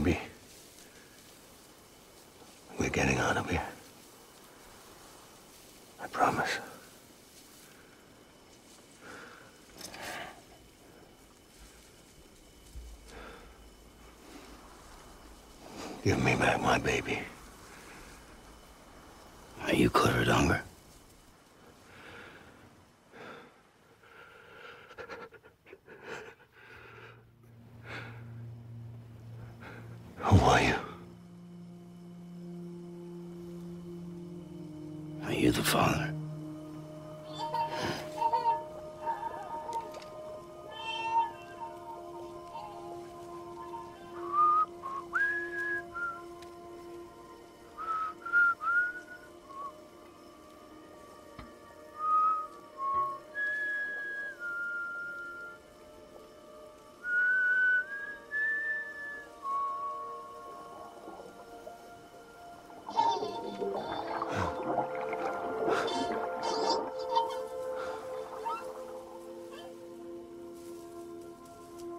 baby. We're getting out of here. I promise. Give me back my baby. Are you Clifford Unger? Who are you? Are you the father?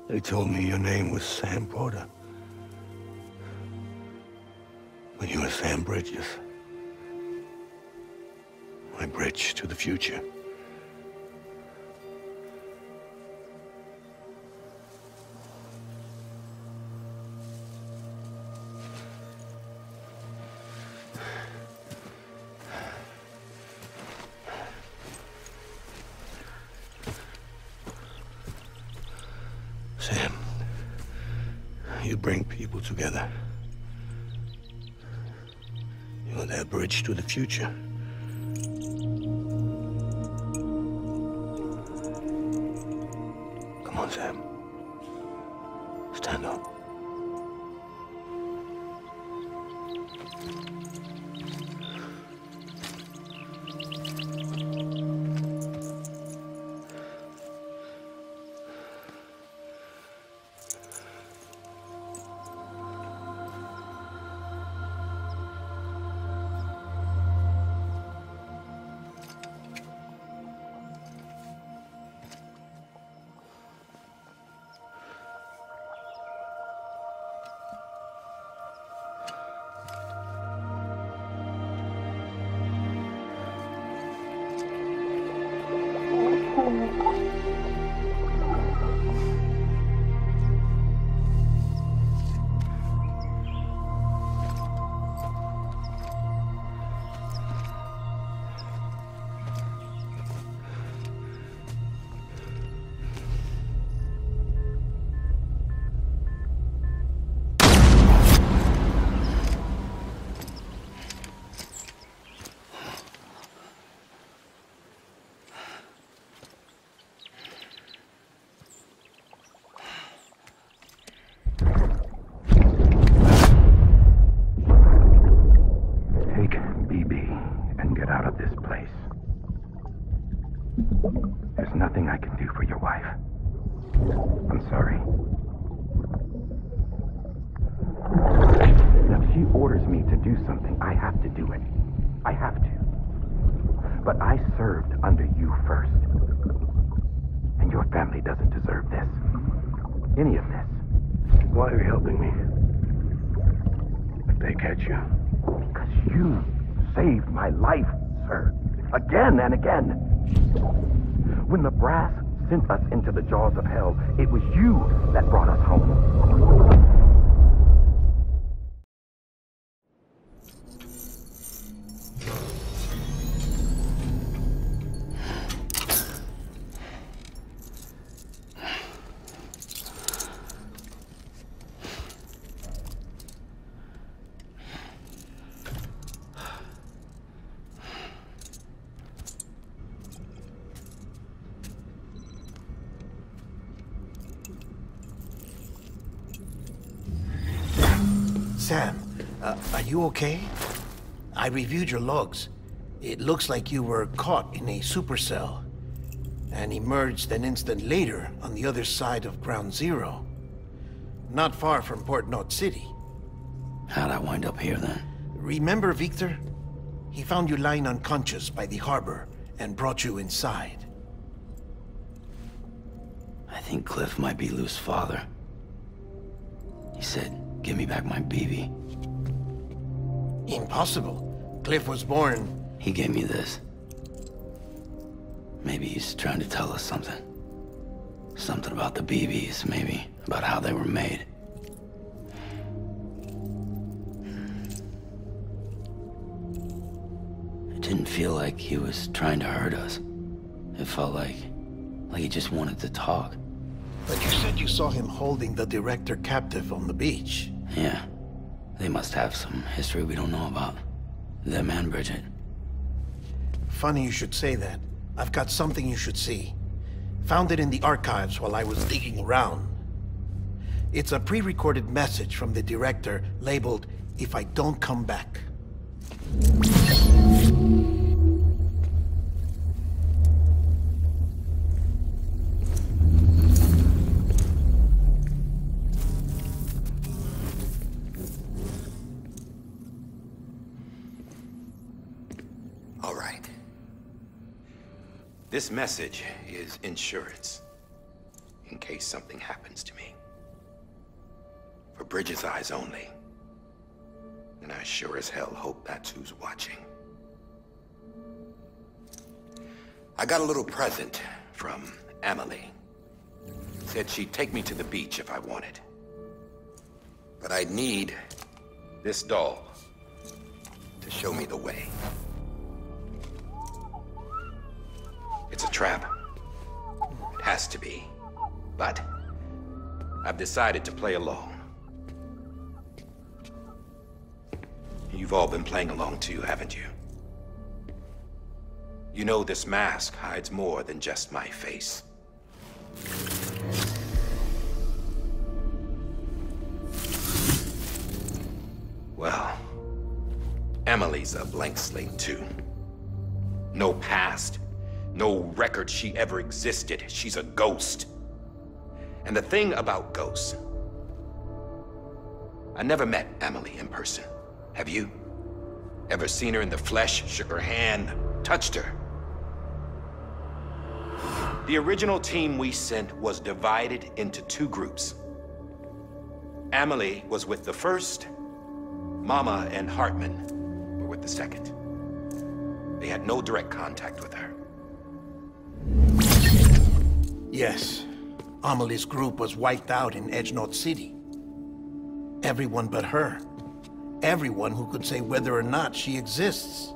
They told me your name was Sam Porter. But you were Sam Bridges. My bridge to the future. Sam, you bring people together. You're their bridge to the future. Come on, Sam. Stand up. There's nothing I can do for your wife. I'm sorry. Now, if she orders me to do something, I have to do it. I have to. But I served under you first. And your family doesn't deserve this. Any of this. Why are you helping me? If they catch you. Because you saved my life, sir. Again and again. When the brass sent us into the jaws of hell, it was you that brought us home. Sam, are you okay? I reviewed your logs. It looks like you were caught in a supercell and emerged an instant later on the other side of Ground Zero. Not far from Port Knot City. How'd I wind up here then? Remember Victor? He found you lying unconscious by the harbor and brought you inside. I think Cliff might be Lou's father. He said Give me back my BB. Impossible. Cliff was born... He gave me this. Maybe he's trying to tell us something. Something about the BBs, maybe. About how they were made. It didn't feel like he was trying to hurt us. It felt like he just wanted to talk. But you said you saw him holding the director captive on the beach. Yeah. They must have some history we don't know about. Them and Bridget. Funny you should say that. I've got something you should see. Found it in the archives while I was digging around. It's a pre-recorded message from the director labeled, "If I don't come back." All right. This message is insurance, in case something happens to me. For Bridget's eyes only. And I sure as hell hope that's who's watching. I got a little present from Emily. Said she'd take me to the beach if I wanted. But I'd need this doll to show me the way. It's a trap. It has to be. But I've decided to play along. You've all been playing along too, haven't you? You know this mask hides more than just my face. Well, Emily's a blank slate too. No past. No record she ever existed. She's a ghost. And the thing about ghosts... I never met Emily in person. Have you? Ever seen her in the flesh, shook her hand, touched her? The original team we sent was divided into two groups. Emily was with the first. Mama and Hartman were with the second. They had no direct contact with her. Yes. Amelie's group was wiped out in Edge North City. Everyone but her. Everyone who could say whether or not she exists.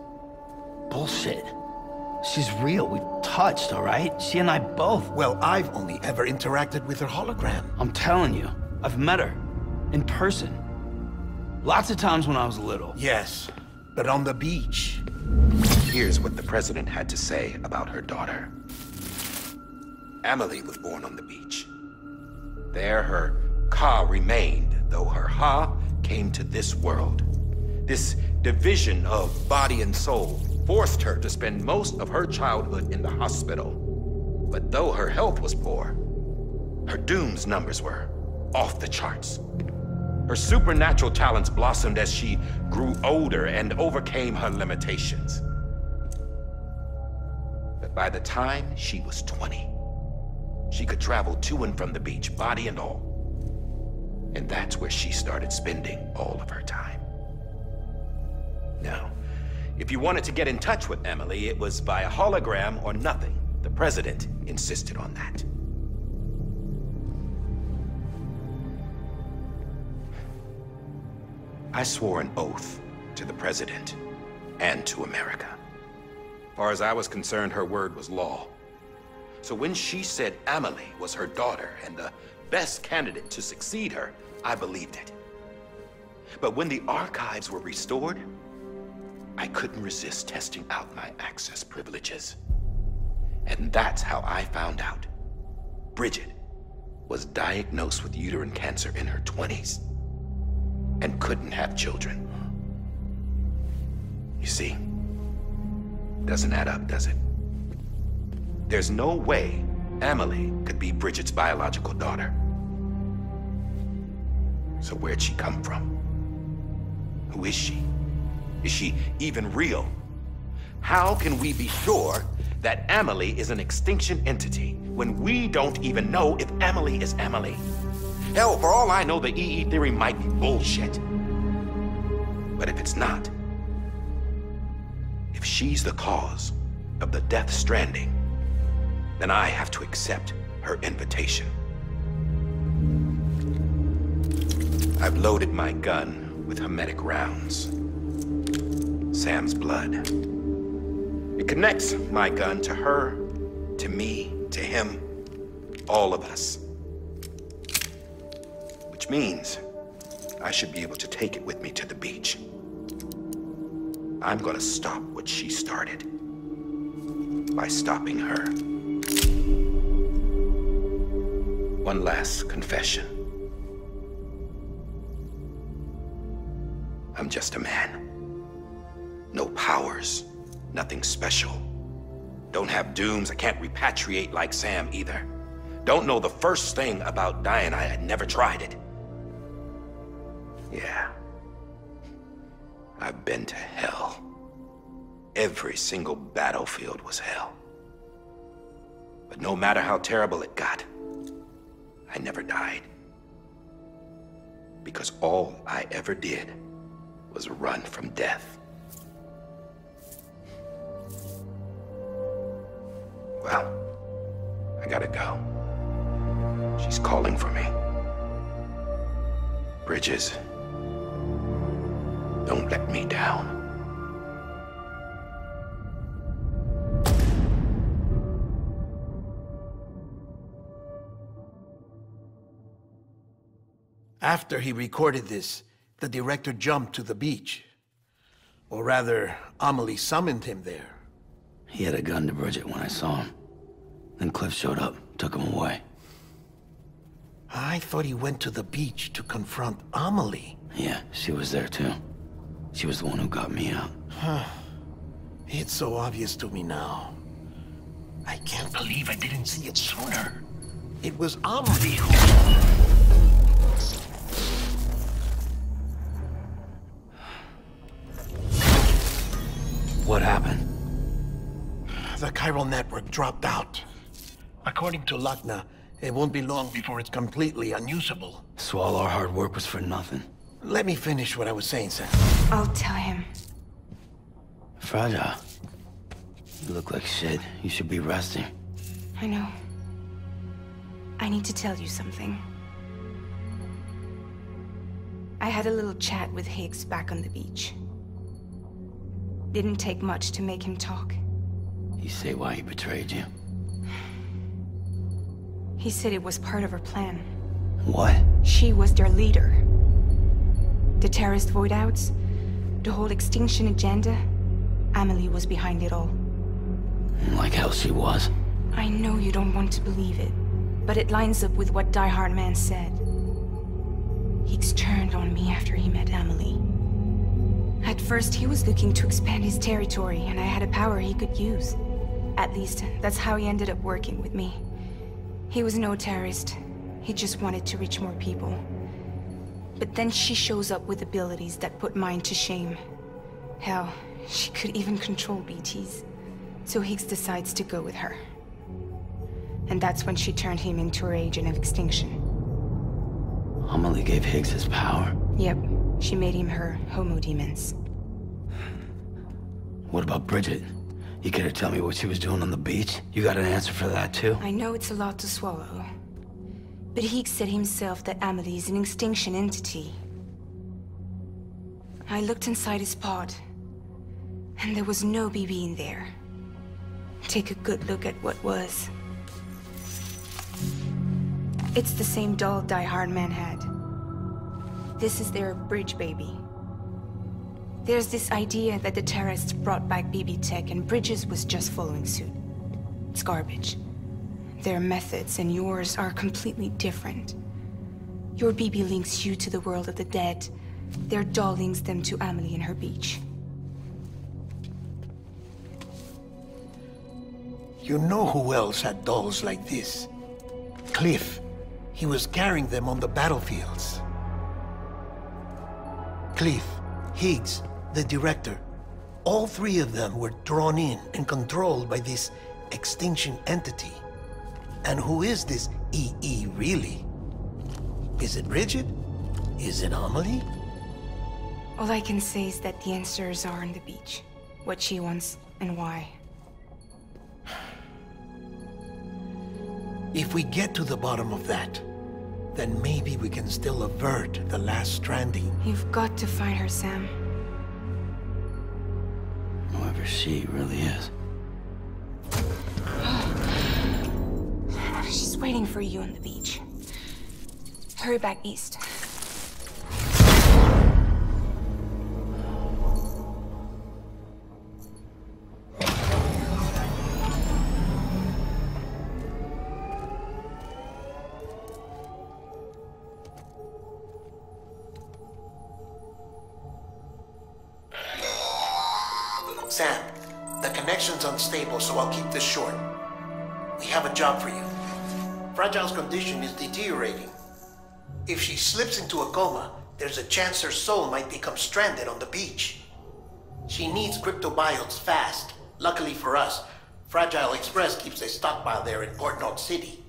Bullshit. She's real. We've touched, all right? She and I both. Well, I've only ever interacted with her hologram. I'm telling you, I've met her. In person. Lots of times when I was little. Yes, but on the beach. Here's what the president had to say about her daughter. Emily was born on the beach. There her Ka remained, though her Ha came to this world. This division of body and soul forced her to spend most of her childhood in the hospital. But though her health was poor, her Doom's numbers were off the charts. Her supernatural talents blossomed as she grew older and overcame her limitations. But by the time she was 20, she could travel to and from the beach, body and all. And that's where she started spending all of her time. Now, if you wanted to get in touch with Emily, it was via hologram or nothing. The president insisted on that. I swore an oath to the president and to America. As far as I was concerned, her word was law. So when she said Emily was her daughter and the best candidate to succeed her, I believed it. But when the archives were restored, I couldn't resist testing out my access privileges. And that's how I found out Bridget was diagnosed with uterine cancer in her 20s and couldn't have children. You see, doesn't add up, does it? There's no way Emily could be Bridget's biological daughter. So where'd she come from? Who is she? Is she even real? How can we be sure that Emily is an extinction entity when we don't even know if Emily is Emily? Hell, for all I know, the EE theory might be bullshit. But if it's not, if she's the cause of the Death Stranding, then I have to accept her invitation. I've loaded my gun with hermetic rounds. Sam's blood. It connects my gun to her, to me, to him, all of us. Which means I should be able to take it with me to the beach. I'm gonna stop what she started by stopping her. One last confession. I'm just a man. No powers, nothing special. Don't have dooms, I can't repatriate like Sam either. Don't know the first thing about dying, I had never tried it. Yeah. I've been to hell. Every single battlefield was hell. But no matter how terrible it got, I never died. Because all I ever did was run from death. Well, I gotta go. She's calling for me. Bridges, don't let me down. After he recorded this, the director jumped to the beach. Or rather, Amelie summoned him there. He had a gun to Bridget when I saw him. Then Cliff showed up, took him away. I thought he went to the beach to confront Amelie. Yeah, she was there too. She was the one who got me out. It's so obvious to me now. I can't believe I didn't see it sooner. It was Amelie who... What happened? The chiral network dropped out. According to Lachna, it won't be long before it's completely unusable. So all our hard work was for nothing. Let me finish what I was saying, Sam. I'll tell him. Fragile. You look like shit. You should be resting. I know. I need to tell you something. I had a little chat with Higgs back on the beach. Didn't take much to make him talk. You say why he betrayed you? He said it was part of her plan. What? She was their leader. The terrorist void-outs, the whole extinction agenda, Amelie was behind it all. Like hell she was. I know you don't want to believe it, but it lines up with what Die Hard Man said. Higgs turned on me after he met Amelie. At first, he was looking to expand his territory, and I had a power he could use. At least, that's how he ended up working with me. He was no terrorist. He just wanted to reach more people. But then she shows up with abilities that put mine to shame. Hell, she could even control BTs. So Higgs decides to go with her. And that's when she turned him into her agent of extinction. Amelie gave Higgs his power? Yep. She made him her homo demons. What about Bridget? You care to tell me what she was doing on the beach? You got an answer for that too? I know it's a lot to swallow. But Higgs said himself that Amelie is an extinction entity. I looked inside his pod, and there was no BB in there. Take a good look at what was. It's the same doll Die Hard Man had. This is their bridge baby. There's this idea that the terrorists brought back BB tech and Bridges was just following suit. It's garbage. Their methods and yours are completely different. Your BB links you to the world of the dead. Their doll links them to Amelie and her beach. You know who else had dolls like this? Cliff. He was carrying them on the battlefields. Cliff, Higgs, the director, all three of them were drawn in and controlled by this extinction entity. And who is this EE really? Is it Bridget? Is it Amelie? All I can say is that the answers are on the beach. What she wants and why. If we get to the bottom of that, then maybe we can still avert the last stranding. You've got to find her, Sam. Whoever she really is. She's waiting for you on the beach. Hurry back east. Sam, the connection's unstable, so I'll keep this short. We have a job for you. Fragile's condition is deteriorating. If she slips into a coma, there's a chance her soul might become stranded on the beach. She needs cryptobiotes fast. Luckily for us, Fragile Express keeps a stockpile there in Port North City.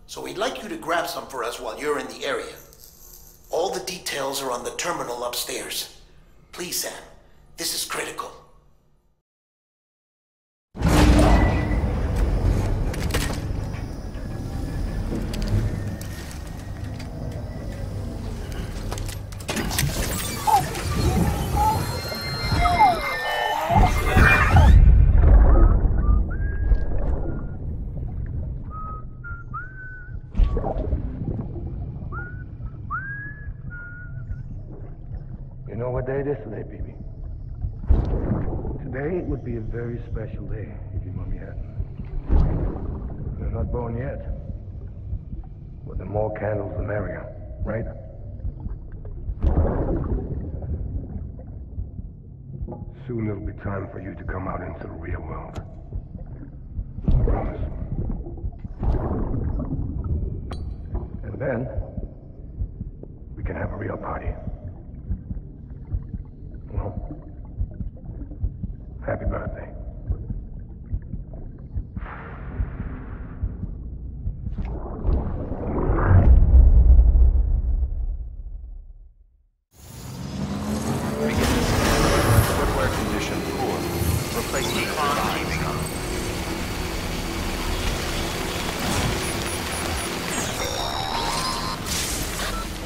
So we'd like you to grab some for us while you're in the area. All the details are on the terminal upstairs. Please, Sam, this is critical. You know what day it is today, baby? Today would be a very special day if your mommy hadn't. You're not born yet. But the more candles, the merrier, right? Soon it'll be time for you to come out into the real world. I promise. And then, we can have a real party. Well, happy birthday. Footwear condition poor. Replacement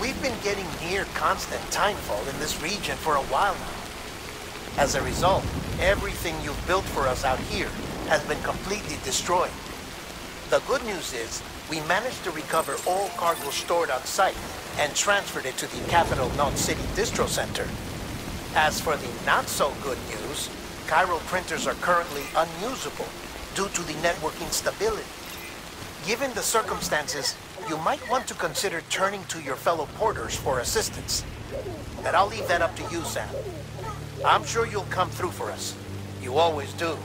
We've been getting near constant timefall in this region for a while now. As a result, everything you've built for us out here has been completely destroyed. The good news is, we managed to recover all cargo stored on site and transferred it to the Capital North City Distro Center. As for the not-so-good news, Chiral printers are currently unusable due to the network instability. Given the circumstances, you might want to consider turning to your fellow porters for assistance. But I'll leave that up to you, Sam. I'm sure you'll come through for us. You always do.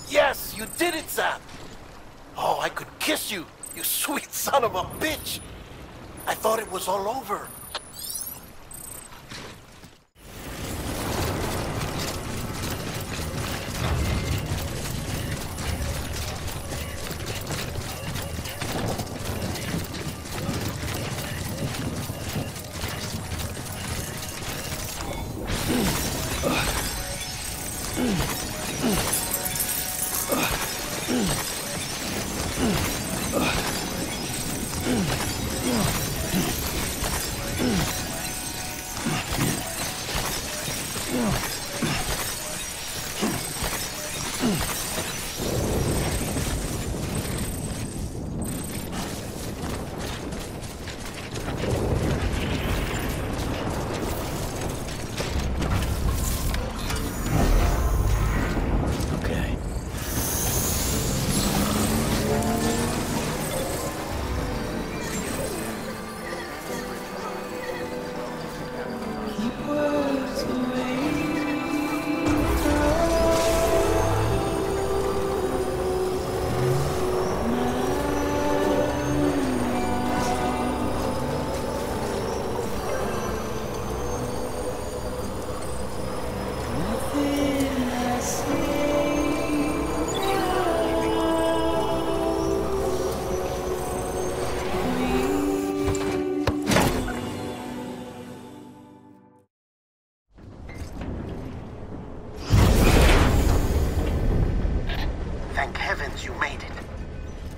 Yes, you did it, Sam! Oh, I could kiss you, you sweet son of a bitch! I thought it was all over.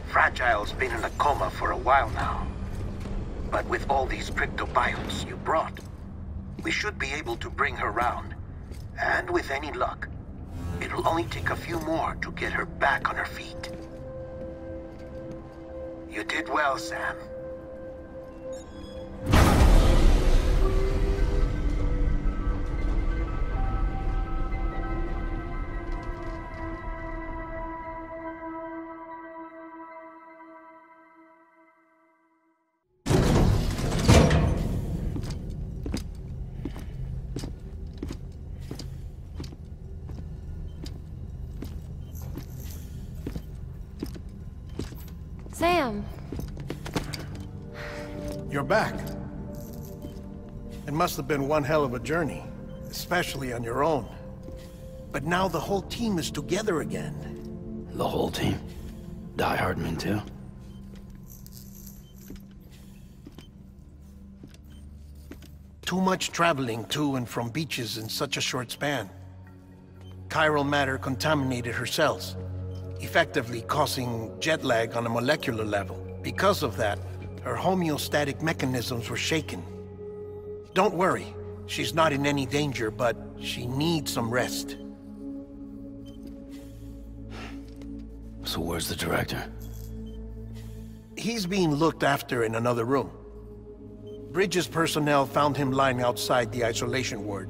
Fragile's been in a coma for a while now. But with all these cryptobiotes you brought, we should be able to bring her round And with any luck, it'll only take a few more to get her back on her feet. You did well, Sam. Sam. You're back. It must have been one hell of a journey, especially on your own. But now the whole team is together again. The whole team? Die Hardman too? Too much traveling to and from beaches in such a short span. Chiral matter contaminated her cells, effectively causing jet lag on a molecular level. Because of that, her homeostatic mechanisms were shaken. Don't worry, she's not in any danger, but she needs some rest. So where's the director? He's being looked after in another room. Bridges personnel found him lying outside the isolation ward.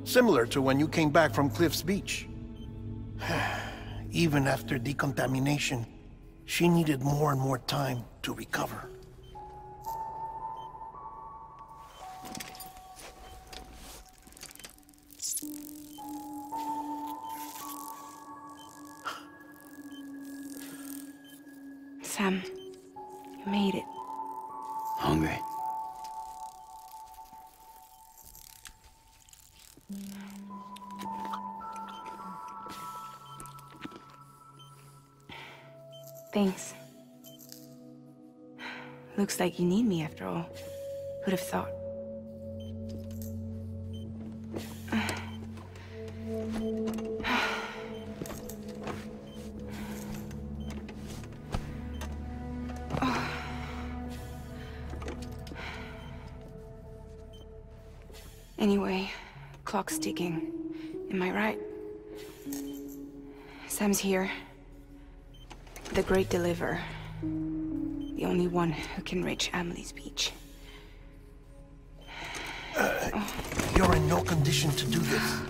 Similar to when you came back from Cliff's Beach. Even after decontamination, she needed more and more time to recover. Sam, you made it. Hungry? Thanks. Looks like you need me after all. Who'd have thought? Anyway, clock's ticking. Am I right? Sam's here. The Great Deliverer. The only one who can reach Amelie's Beach. You're in no condition to do this.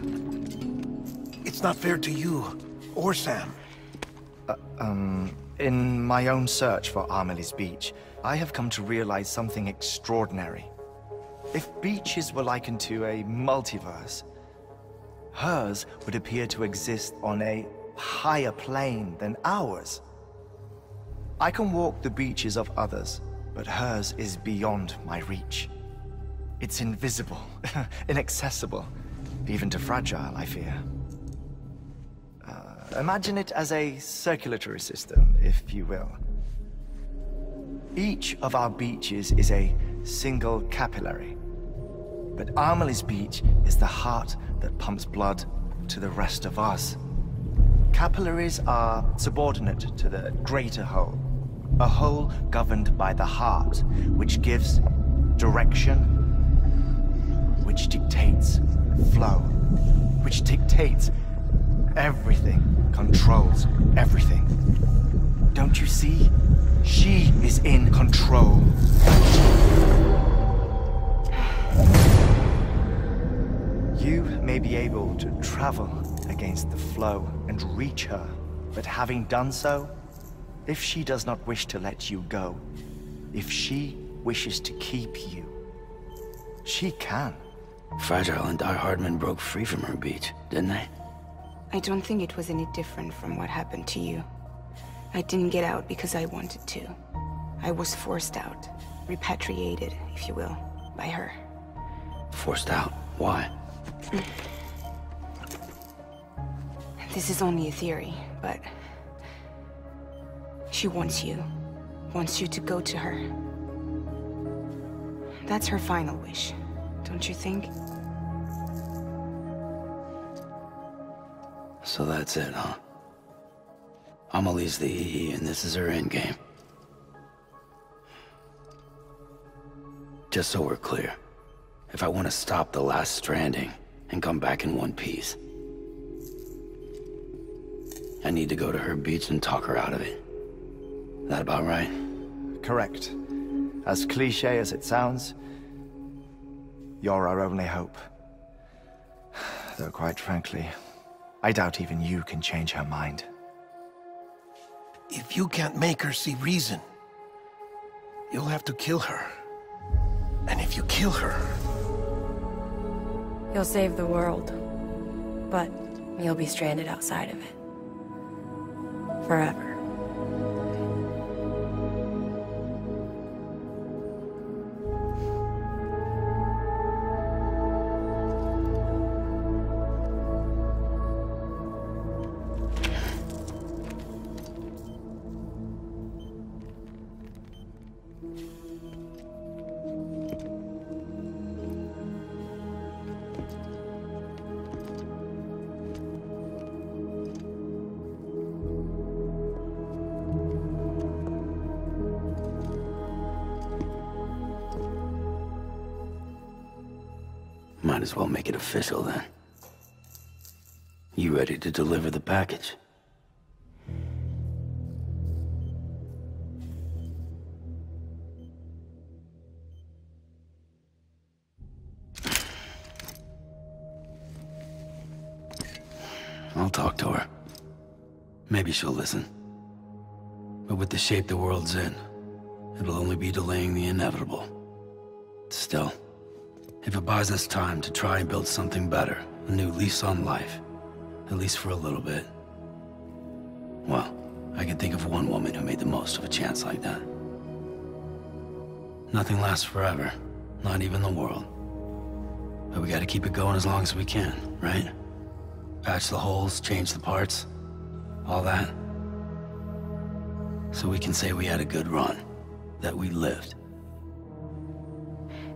It's not fair to you or Sam. In my own search for Amelie's Beach, I have come to realize something extraordinary. If beaches were likened to a multiverse, hers would appear to exist on a higher plane than ours. I can walk the beaches of others, but hers is beyond my reach. It's invisible, inaccessible, even to fragile, I fear. Imagine it as a circulatory system, if you will. Each of our beaches is a single capillary. But Amelie's Beach is the heart that pumps blood to the rest of us. Capillaries are subordinate to the greater whole. A whole governed by the heart, which gives direction, which dictates flow, which dictates everything, controls everything. Don't you see? She is in control. You may be able to travel against the flow and reach her, but having done so, if she does not wish to let you go, if she wishes to keep you, she can. Fragile and Die Hardman broke free from her beach, didn't they? I don't think it was any different from what happened to you. I didn't get out because I wanted to. I was forced out. Repatriated, if you will, by her. Forced out? Why? This is only a theory, but... she wants you. Wants you to go to her. That's her final wish, don't you think? So that's it, huh? Amelie's the EE, and this is her endgame. Just so we're clear, if I want to stop the last stranding, and come back in one piece. I need to go to her beach and talk her out of it. That about right? Correct. As cliché as it sounds, you're our only hope. Though quite frankly, I doubt even you can change her mind. If you can't make her see reason, you'll have to kill her. And if you kill her... You'll save the world, but you'll be stranded outside of it. Forever. Might as well make it official then. You ready to deliver the package? I'll talk to her. Maybe she'll listen. But with the shape the world's in, it'll only be delaying the inevitable. Still, if it buys us time to try and build something better, a new lease on life, at least for a little bit, well, I can think of one woman who made the most of a chance like that. Nothing lasts forever, not even the world. But we gotta keep it going as long as we can, right? Patch the holes, change the parts, all that. So we can say we had a good run, that we lived.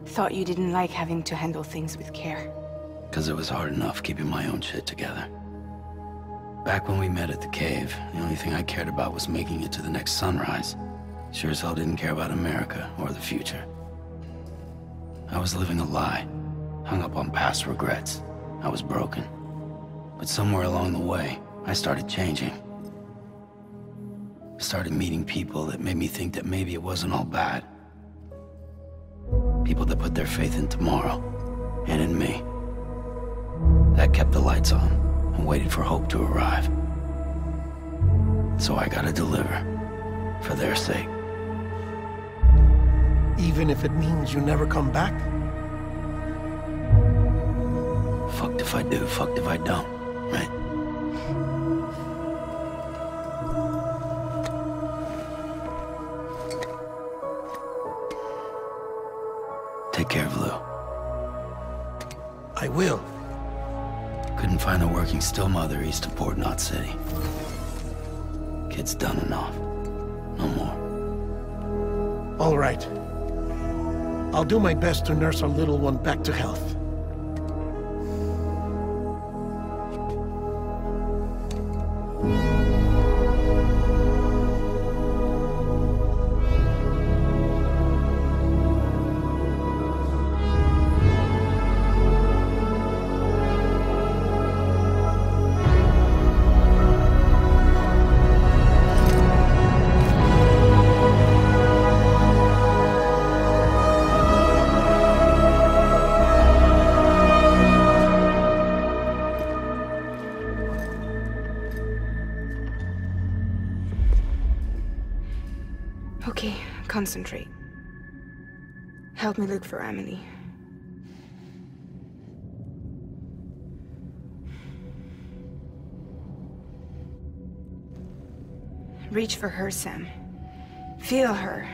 Thought you didn't like having to handle things with care. 'Cause it was hard enough keeping my own shit together. Back when we met at the cave, the only thing I cared about was making it to the next sunrise. Sure as hell didn't care about America or the future. I was living a lie, hung up on past regrets. I was broken. But somewhere along the way, I started changing. Started meeting people that made me think that maybe it wasn't all bad. People that put their faith in tomorrow, and in me. That kept the lights on, and waited for hope to arrive. So I gotta deliver, for their sake. Even if it means you never come back? Fucked if I do, fucked if I don't, right? Take care of Lou. I will. Couldn't find a working still mother east of Port Knot City. Kid's done enough. No more. All right. I'll do my best to nurse our little one back to health. Okay, concentrate. Help me look for Emily. Reach for her, Sam. Feel her.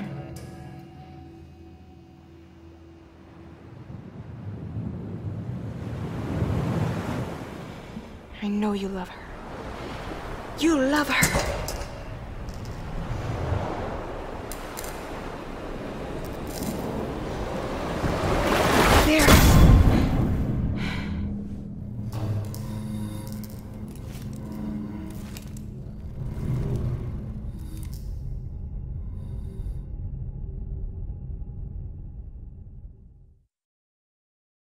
I know you love her. You love her!